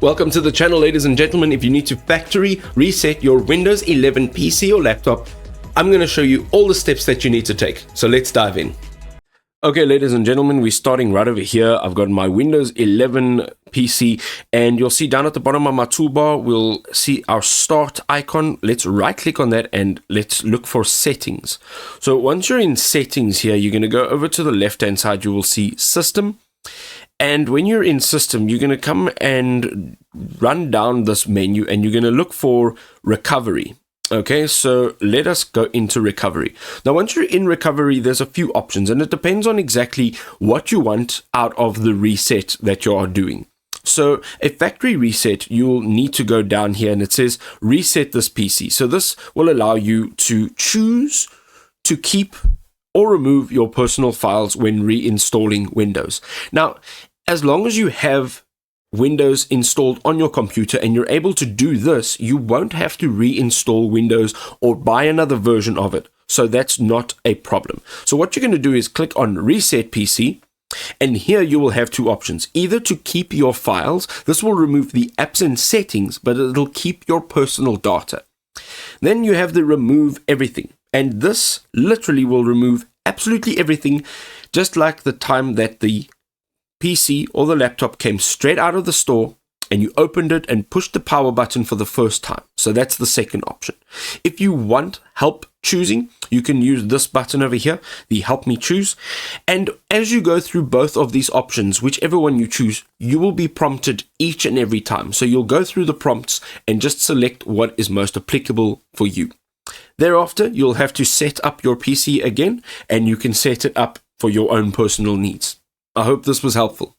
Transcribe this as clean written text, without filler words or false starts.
Welcome to the channel, ladies and gentlemen. If you need to factory reset your Windows 11 PC or laptop, I'm going to show you all the steps that you need to take. So let's dive in. Okay, ladies and gentlemen, we're starting right over here. I've got my Windows 11 PC, and you'll see down at the bottom of my toolbar, we'll see our start icon. Let's right click on that and let's look for settings. So once you're in settings here, you're going to go over to the left hand side. You will see system. And when you're in system, you're going to come and run down this menu and you're going to look for recovery. Okay, so let us go into recovery. Now, once you're in recovery, there's a few options and it depends on exactly what you want out of the reset that you are doing. So a factory reset, you'll need to go down here and it says reset this PC. So this will allow you to choose to keep or remove your personal files when reinstalling Windows. Now, as long as you have Windows installed on your computer and you're able to do this, you won't have to reinstall Windows or buy another version of it. So that's not a problem. So what you're going to do is click on Reset PC. And here you will have two options, either to keep your files. This will remove the apps and settings, but it'll keep your personal data. Then you have the remove everything. And this literally will remove absolutely everything, just like the time that the PC or the laptop came straight out of the store and you opened it and pushed the power button for the first time. So that's the second option. If you want help choosing, you can use this button over here, the help me choose. And as you go through both of these options, whichever one you choose, you will be prompted each and every time. So you'll go through the prompts and just select what is most applicable for you. Thereafter, you'll have to set up your PC again, and you can set it up for your own personal needs. I hope this was helpful.